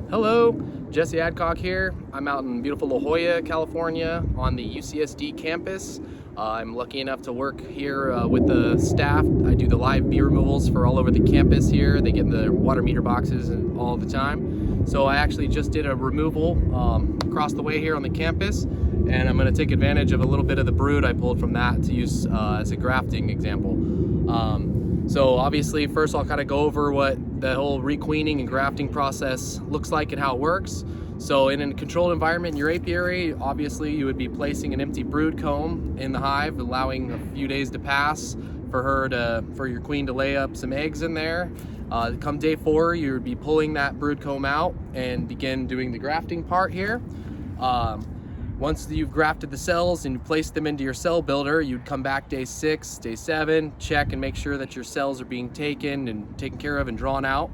Hello, Jesse Adcock here. I'm out in beautiful La Jolla, California on the UCSD campus. I'm lucky enough to work here with the staff. I do the live bee removals for all over the campus here. They get in the water meter boxes all the time. So I actually just did a removal across the way here on the campus, and I'm going to take advantage of a little bit of the brood I pulled from that to use as a grafting example. So obviously first I'll kind of go over what the whole requeening and grafting process looks like and how it works. So in a controlled environment in your apiary, obviously you would be placing an empty brood comb in the hive, allowing a few days to pass for your queen to lay up some eggs in there. Come day 4, you would be pulling that brood comb out and begin doing the grafting part here. Once you've grafted the cells and you place them into your cell builder, you'd come back day 6, day 7, check and make sure that your cells are being taken care of and drawn out.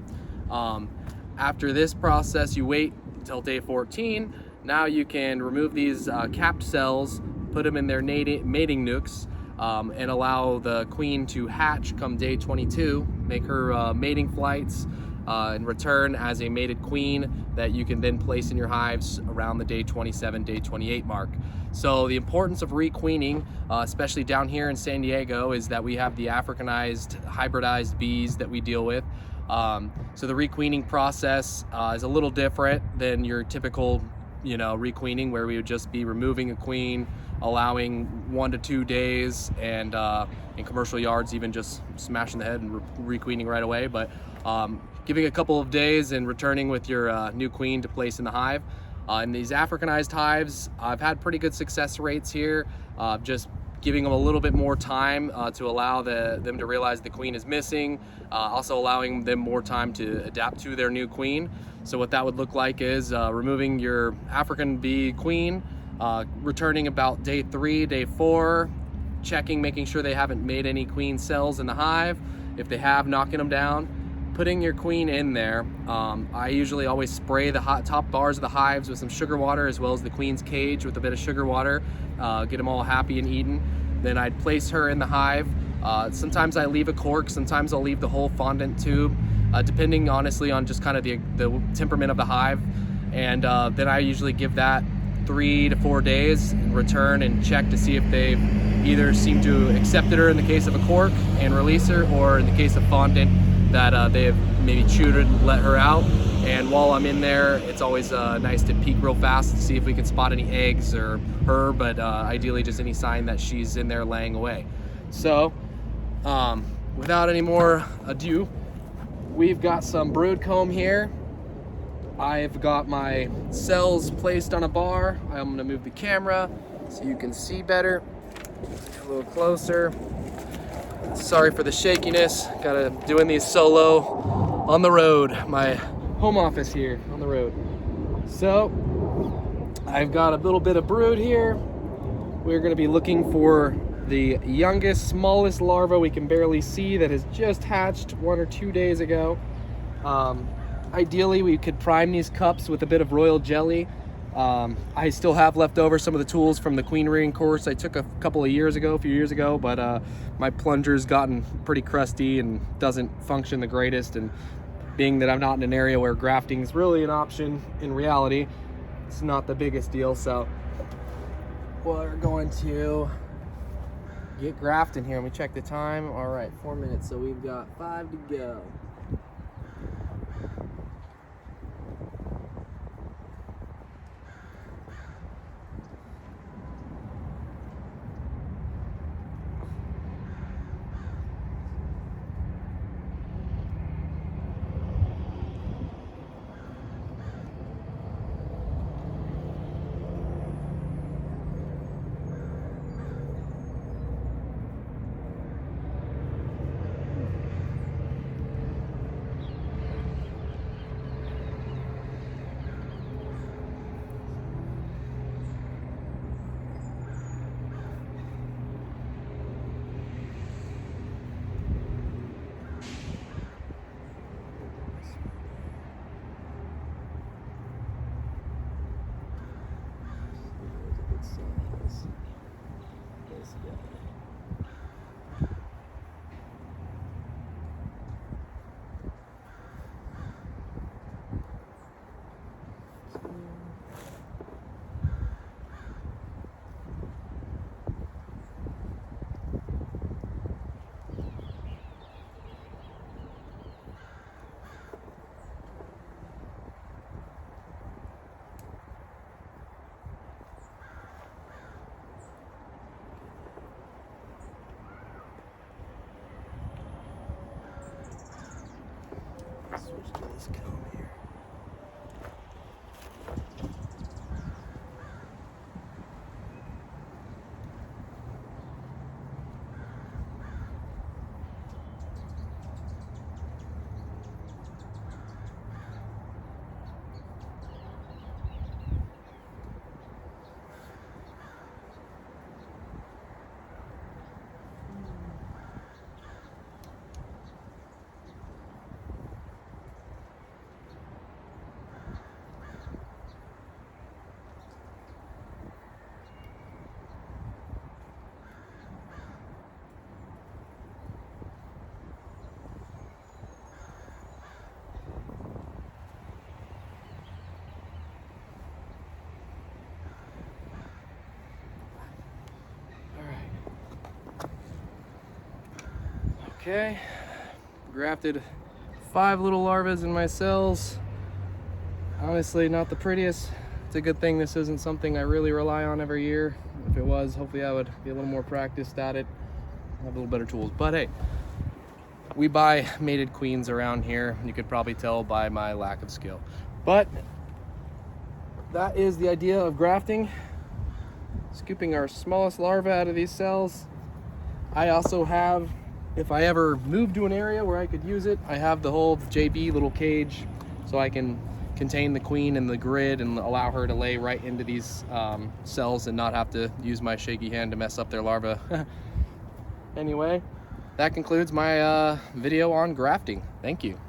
After this process, you wait until day 14. Now you can remove these capped cells, put them in their mating nukes, and allow the queen to hatch come day 22, make her mating flights, and return as a mated queen that you can then place in your hives around the day 27, day 28 mark. So the importance of requeening, especially down here in San Diego, is that we have the Africanized, hybridized bees that we deal with. So the requeening process is a little different than your typical, requeening, where we would just be removing a queen, allowing 1 to 2 days, and in commercial yards even just smashing the head and requeening right away. But giving a couple of days and returning with your new queen to place in the hive. In these Africanized hives, I've had pretty good success rates here, just giving them a little bit more time to allow them to realize the queen is missing, also allowing them more time to adapt to their new queen. So what that would look like is removing your African bee queen, returning about day 3, day 4, checking, making sure they haven't made any queen cells in the hive. If they have, knocking them down, putting your queen in there. I usually always spray the top bars of the hives with some sugar water, as well as the queen's cage with a bit of sugar water, get them all happy and eaten. Then I'd place her in the hive. Sometimes I leave a cork, sometimes I'll leave the whole fondant tube, depending honestly on just kind of the temperament of the hive. And then I usually give that 3 to 4 days and return and check to see if they've either seem to accepted her in the case of a cork and release her, or in the case of fondant, that they have maybe chewed it and let her out. And while I'm in there, it's always nice to peek real fast to see if we can spot any eggs or her, but ideally just any sign that she's in there laying away. So without any more ado, we've got some brood comb here. I've got my cells placed on a bar. I'm gonna move the camera so you can see better. A little closer. Sorry for the shakiness. Doing these solo on the road. My home office here on the road. So I've got a little bit of brood here. We're going to be looking for the youngest, smallest larva we can barely see that has just hatched 1 or 2 days ago. Ideally, we could prime these cups with a bit of royal jelly. I still have left over some of the tools from the queen rearing course I took a few years ago, but my plunger's gotten pretty crusty and doesn't function the greatest. And being that I'm not in an area where grafting is really an option, in reality, it's not the biggest deal. So we're going to get grafting here. Let me check the time. All right, 4 minutes, so we've got 5 to go. This comb here. Okay, grafted 5 little larvas in my cells. Honestly, not the prettiest. It's a good thing this isn't something I really rely on every year. If it was, hopefully I would be a little more practiced at it, have a little better tools. But hey, we buy mated queens around here. You could probably tell by my lack of skill. But that is the idea of grafting. Scooping our smallest larva out of these cells. I also have, if I ever move to an area where I could use it, I have the whole JB little cage so I can contain the queen in the grid and allow her to lay right into these cells and not have to use my shaky hand to mess up their larva. Anyway, that concludes my video on grafting. Thank you.